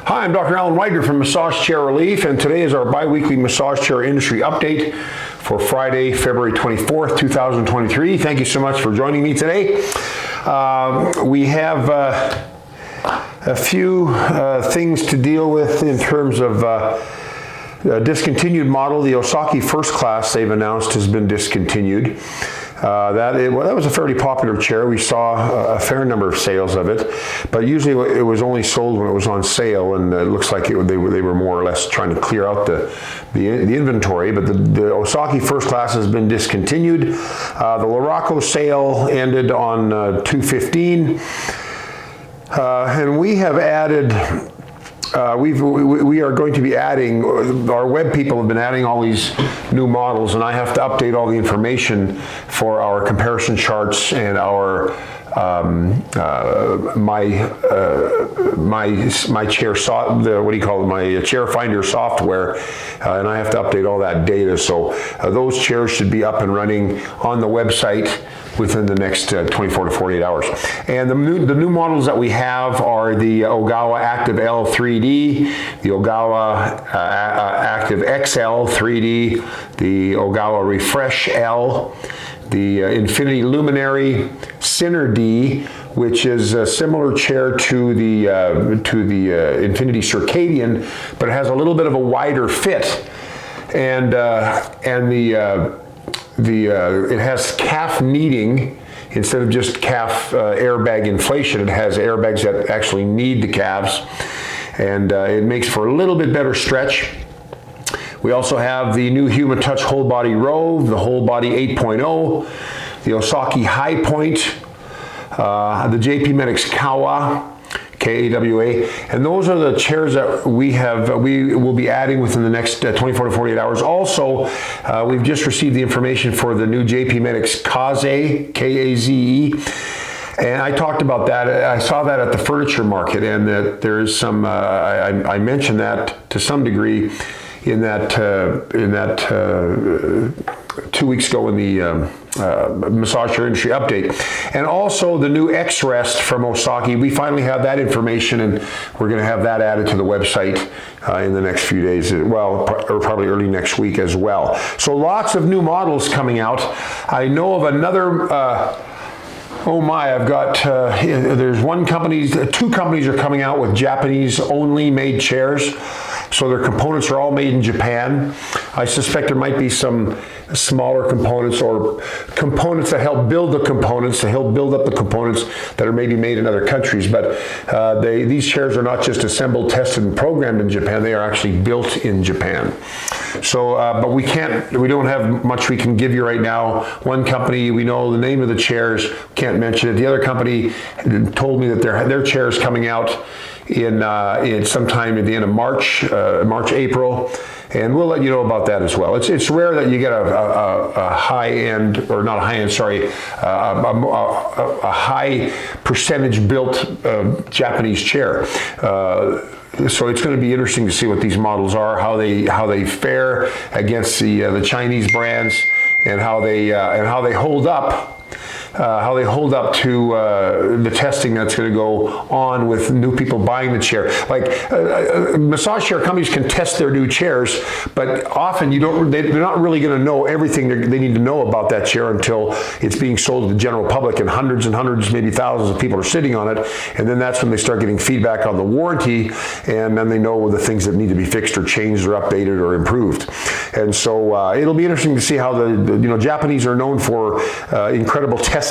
Hi, I'm Dr. Alan Widener from Massage Chair Relief, and today is our bi-weekly massage chair industry update for Friday, February 24th, 2023. Thank you so much for joining me today. We have a few things to deal with in terms of discontinued model. The Osaki First Class, they've announced, has been discontinued. That was a fairly popular chair. We saw a fair number of sales of it, but usually it was only sold when it was on sale, and it looks like they were more or less trying to clear out the inventory. But the Osaki First Class has been discontinued. The Luraco sale ended on 2/15, and we have added. We are going to be adding, our web people have been adding all these new models, and I have to update all the information for our comparison charts and our my chair my chair finder software, and I have to update all that data. So those chairs should be up and running on the website within the next 24 to 48 hours. And the new models that we have are the Ogawa Active L 3D, the Ogawa Active XL 3D, the Ogawa Refresh L, the Infinity Luminary Ciner D, which is a similar chair to the Infinity Circadian, but it has a little bit of a wider fit, and it has calf kneading instead of just calf airbag inflation. It has airbags that actually knead the calves, and it makes for a little bit better stretch. We also have the new Human Touch Whole Body Rove, the Whole Body 8.0, the Osaki High Point, the JP Medics Kawa, K-A-W-A, and those are the chairs that we will be adding within the next 24 to 48 hours. Also, we've just received the information for the new JP Medics Kaze, K-A-Z-E, and I talked about that. I saw that at the furniture market, and that there is some, I mentioned that to some degree in that 2 weeks ago in the massage chair industry update. And also the new X-Rest from Osaki. We finally have that information, and we're going to have that added to the website in the next few days, well, or probably early next week as well. So lots of new models coming out. I know of another, oh my, I've got, there's two companies are coming out with Japanese only made chairs. So their components are all made in Japan. I suspect there might be some smaller components or components that help build the components, to help build up the components that are maybe made in other countries. But these chairs are not just assembled, tested, and programmed in Japan. They are actually built in Japan. So, but we don't have much we can give you right now. One company, we know the name of the chairs, can't mention it. The other company told me that their chair is coming out in sometime at the end of March, April, and we'll let you know about that as well. It's rare that you get a high end, or not a high end, sorry, a high percentage built Japanese chair. So it's going to be interesting to see what these models are, how they fare against the Chinese brands, and how they hold up. How they hold up to the testing that's going to go on with new people buying the chair. Like massage chair companies can test their new chairs, but often they're not really going to know everything they need to know about that chair until it's being sold to the general public, and hundreds, maybe thousands of people are sitting on it, and then that's when they start getting feedback on the warranty, and then they know the things that need to be fixed or changed or updated or improved. And so it'll be interesting to see how the Japanese are known for incredible testing,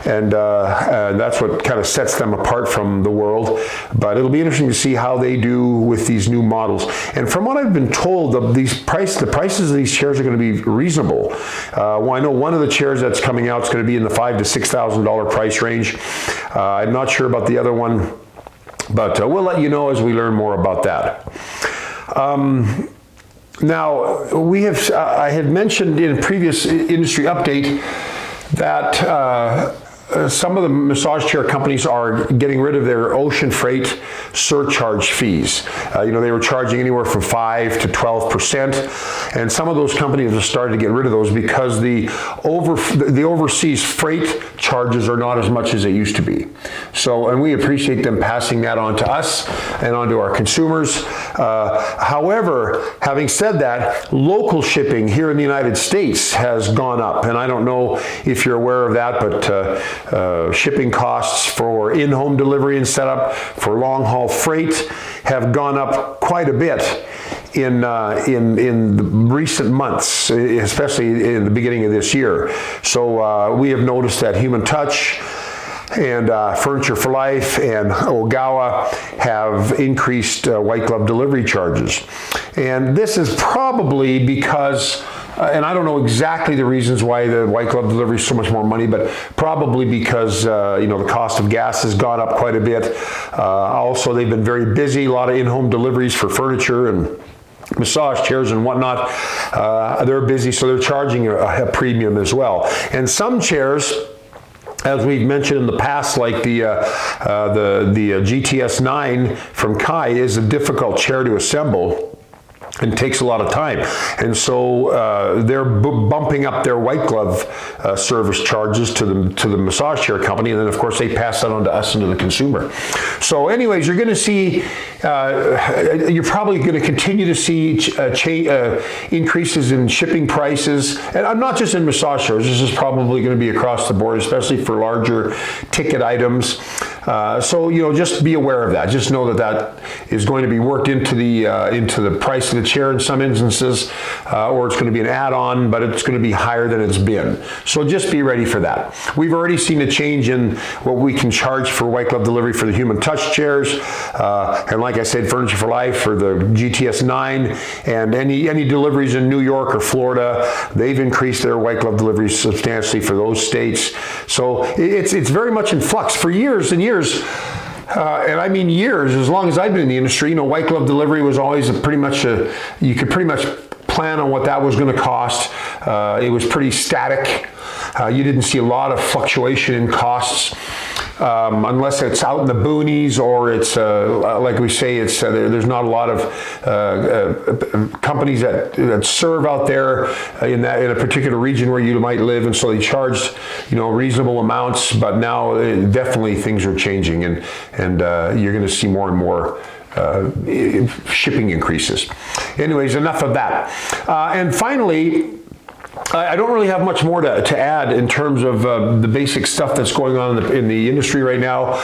and that's what kind of sets them apart from the world. But it'll be interesting to see how they do with these new models. And from what I've been told, the prices of these chairs are going to be reasonable. Well, I know one of the chairs that's coming out is going to be in the $5,000 to $6,000 price range. I'm not sure about the other one, but we'll let you know as we learn more about that. Now, I had mentioned in a previous industry update that some of the massage chair companies are getting rid of their ocean freight surcharge fees. They were charging anywhere from 5 to 12%, and some of those companies have started to get rid of those because the overseas freight charges are not as much as they used to be. So, and we appreciate them passing that on to us and on to our consumers. However, having said that, local shipping here in the United States has gone up, and I don't know if you're aware of that, but shipping costs for in-home delivery and setup for long-haul freight have gone up quite a bit in recent months, especially in the beginning of this year. So we have noticed that Human Touch and Furniture for Life and Ogawa have increased white glove delivery charges. And this is probably because, and I don't know exactly the reasons why the white glove delivery is so much more money, but probably because the cost of gas has gone up quite a bit. Also, they've been very busy, a lot of in-home deliveries for furniture and massage chairs and whatnot. They're busy, so they're charging a premium as well. And some chairs, as we've mentioned in the past, like the GTS 9 from Kai, is a difficult chair to assemble and takes a lot of time. And so they're bumping up their white glove service charges to the massage chair company, and then of course they pass that on to us and to the consumer. So anyways, you're going to see, you're probably going to continue to see increases in shipping prices, and I'm not just in massage chairs, this is probably going to be across the board, especially for larger ticket items. So just be aware of that. Just know that is going to be worked into the price of the chair in some instances, or it's going to be an add-on, but it's going to be higher than it's been. So just be ready for that. We've already seen a change in what we can charge for white glove delivery for the Human Touch chairs, and like I said, Furniture for Life for the GTS 9, and any deliveries in New York or Florida, they've increased their white glove deliveries substantially for those states. So it's very much in flux. For years and years, and I mean years, as long as I've been in the industry, white glove delivery was always you could pretty much plan on what that was going to cost. It was pretty static. You didn't see a lot of fluctuation in costs. Unless it's out in the boonies, or it's like we say, it's there's not a lot of companies that serve out there in a particular region where you might live, and so they charged reasonable amounts. But now definitely things are changing, and you're going to see more and more shipping increases. Anyways, enough of that. And finally, I don't really have much more to add in terms of the basic stuff that's going on in the industry right now.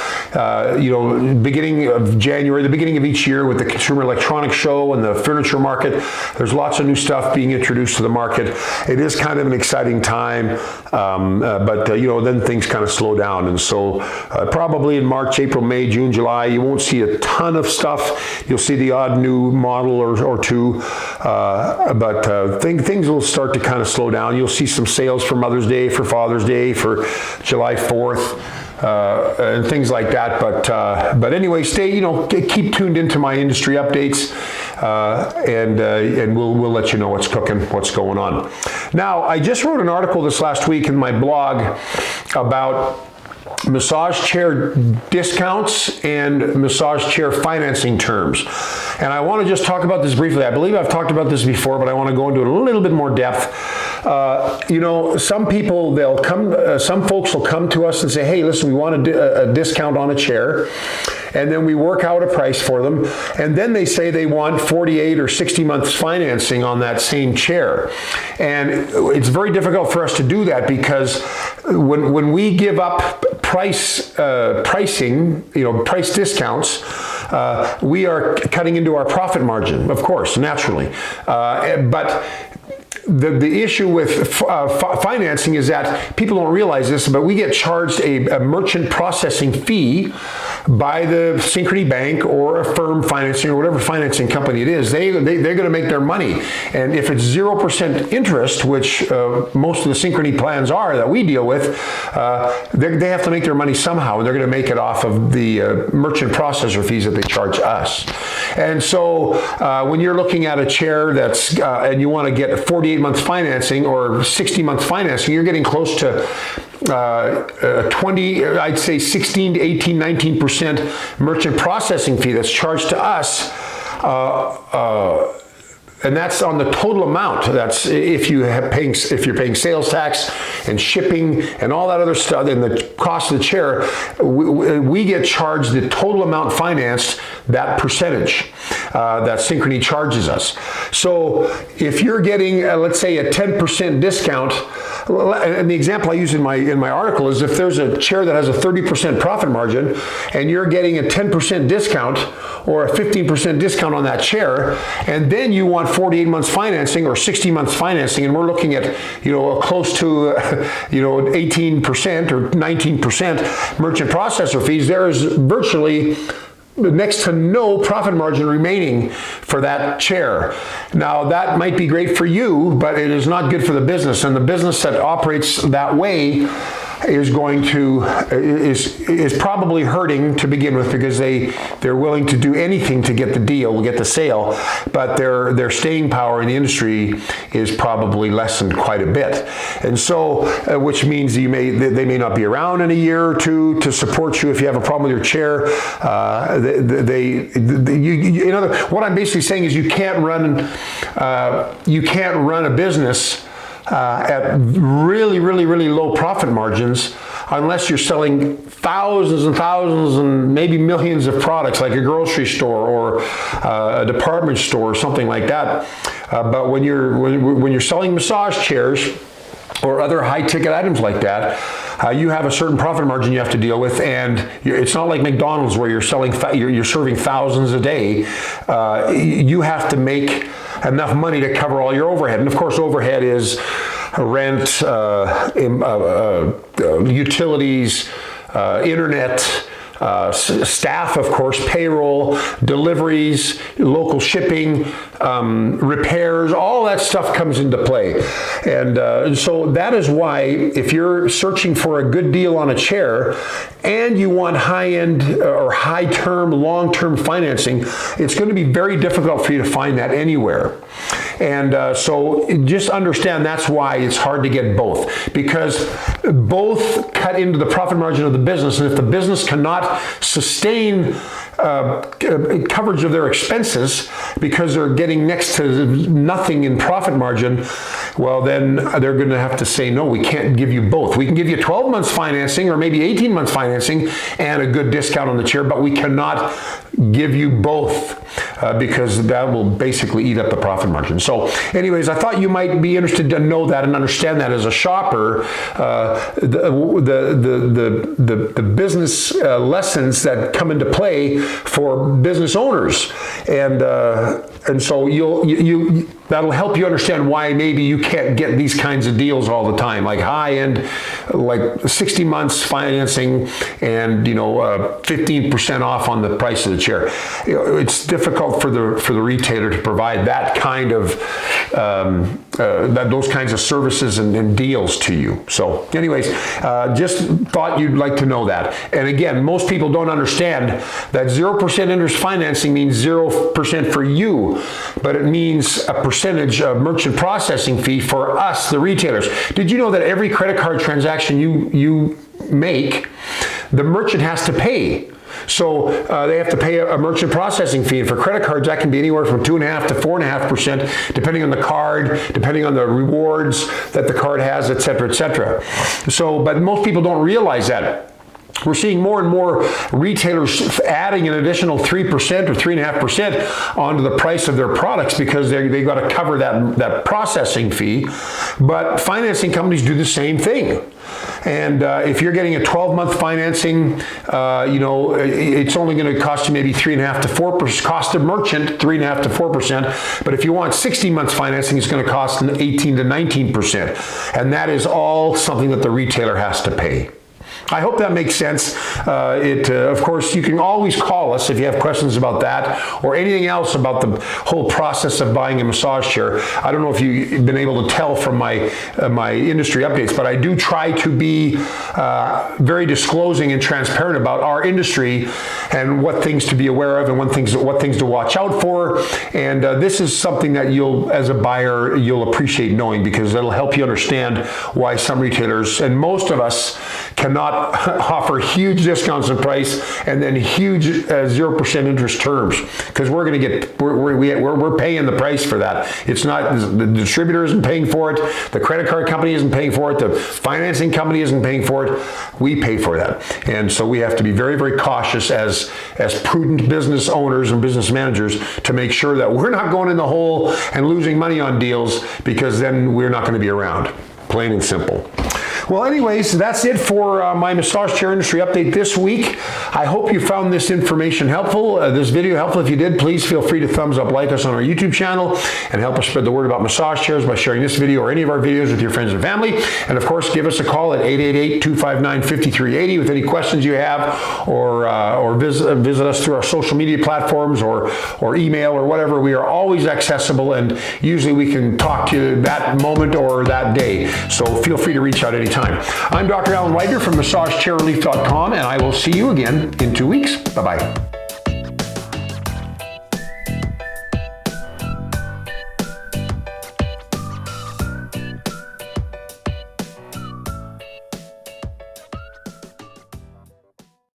Beginning of January, the beginning of each year with the Consumer Electronics Show and the furniture market, there's lots of new stuff being introduced to the market. It is kind of an exciting time, but then things kind of slow down. And so probably in March, April, May, June, July, you won't see a ton of stuff. You'll see the odd new model or two, but things will start to kind of slow down. You'll see some sales for Mother's Day, for Father's Day, for July 4th, and things like that. But anyway, keep tuned into my industry updates, and we'll let you know what's cooking, what's going on. Now, I just wrote an article this last week in my blog about massage chair discounts and massage chair financing terms. And I want to just talk about this briefly. I believe I've talked about this before, but I want to go into it a little bit more depth. Some people, some folks will come to us and say, hey, listen, we want a discount on a chair. And then we work out a price for them. And then they say they want 48 or 60 months financing on that same chair. And it's very difficult for us to do that, because when we give up pricing, price discounts, we are cutting into our profit margin, of course, naturally. But the issue with financing is that people don't realize this, but we get charged a merchant processing fee by the Synchrony Bank or a firm financing or whatever financing company it is. They're going to make their money. And if it's 0% interest, which most of the Synchrony plans are that we deal with, they have to make their money somehow, and they're going to make it off of the merchant processor fees that they charge us. And so when you're looking at a chair that's, and you want to get 48 months financing or 60 months financing, you're getting close to 20, I'd say 16 to 18, 19% merchant processing fee that's charged to us. And that's on the total amount. That's if you're paying sales tax and shipping and all that other stuff, and the cost of the chair, we get charged the total amount financed, that percentage that Synchrony charges us. So if you're getting, let's say, a 10% discount, and the example I use in my article is if there's a chair that has a 30% profit margin and you're getting a 10% discount or a 15% discount on that chair, and then you want 48 months financing or 60 months financing, and we're looking at, close to, 18% or 19% merchant processor fees, there is virtually next to no profit margin remaining for that chair. Now that might be great for you, but it is not good for the business, and the business that operates that way is probably hurting to begin with, because they're willing to do anything to get the deal, get the sale, but their staying power in the industry is probably lessened quite a bit. And so, which means they may not be around in a year or two to support you if you have a problem with your chair. What I'm basically saying is you can't run a business at really, really, really low profit margins unless you're selling thousands and thousands and maybe millions of products, like a grocery store or a department store or something like that. But when you're selling massage chairs or other high-ticket items like that, you have a certain profit margin you have to deal with, and it's not like McDonald's where you're serving thousands a day. You have to make enough money to cover all your overhead, and of course, overhead is rent, utilities, internet. Staff, of course, payroll, deliveries, local shipping, repairs, all that stuff comes into play. And so that is why if you're searching for a good deal on a chair and you want high-end or high-term, long-term financing, it's going to be very difficult for you to find that anywhere. And so just understand that's why it's hard to get both, because both cut into the profit margin of the business, and if the business cannot sustain coverage of their expenses because they're getting next to nothing in profit margin, well, then they're going to have to say, no, we can't give you both. We can give you 12 months financing or maybe 18 months financing and a good discount on the chair, but we cannot give you both because that will basically eat up the profit margin. So anyways, I thought you might be interested to know that and understand that as a shopper, the business lessons that come into play for business owners. And so that'll help you understand why maybe you can't get these kinds of deals all the time, like high-end, like 60 months financing and 15% off on the price of the chair. It's difficult for the retailer to provide that kind of those kinds of services and deals to you. So anyways, just thought you'd like to know that. And again, most people don't understand that 0% interest financing means 0% for you, but it means a percentage of merchant processing fee for us, the retailers. Did you know that every credit card transaction you make, the merchant has to pay? So they have to pay a merchant processing fee, and for credit cards that can be anywhere from 2.5% to 4.5%, depending on the card, depending on the rewards that the card has, et cetera, et cetera. So, but most people don't realize that. We're seeing more and more retailers adding an additional 3% or 3.5% onto the price of their products because they've got to cover that processing fee. But financing companies do the same thing. And if you're getting a 12-month financing, it's only going to cost you maybe 3.5% to 4%. Cost of merchant 3.5% to 4%. But if you want 60 months financing, it's going to cost 18 to 19%. And that is all something that the retailer has to pay. I hope that makes sense. Of course, you can always call us if you have questions about that or anything else about the whole process of buying a massage chair. I don't know if you've been able to tell from my industry updates, but I do try to be very disclosing and transparent about our industry and what things to be aware of and what things to watch out for. And this is something that as a buyer, you'll appreciate knowing, because it'll help you understand why some retailers, and most of us, cannot offer huge discounts in price and then huge 0% interest terms, because we're paying the price for that. It's not, the distributor isn't paying for it, the credit card company isn't paying for it, the financing company isn't paying for it. We pay for that. And so we have to be very, very cautious as prudent business owners and business managers to make sure that we're not going in the hole and losing money on deals, because then we're not going to be around. Plain and simple. Well, anyways, that's it for my massage chair industry update this week. I hope you found this information helpful, this video helpful. If you did, please feel free to thumbs up, like us on our YouTube channel, and help us spread the word about massage chairs by sharing this video or any of our videos with your friends and family. And of course, give us a call at 888-259-5380 with any questions you have, or visit us through our social media platforms or email or whatever. We are always accessible, and usually we can talk to you that moment or that day. So feel free to reach out anytime. I'm Dr. Alan Widener from MassageChairRelief.com, and I will see you again in 2 weeks. Bye-bye.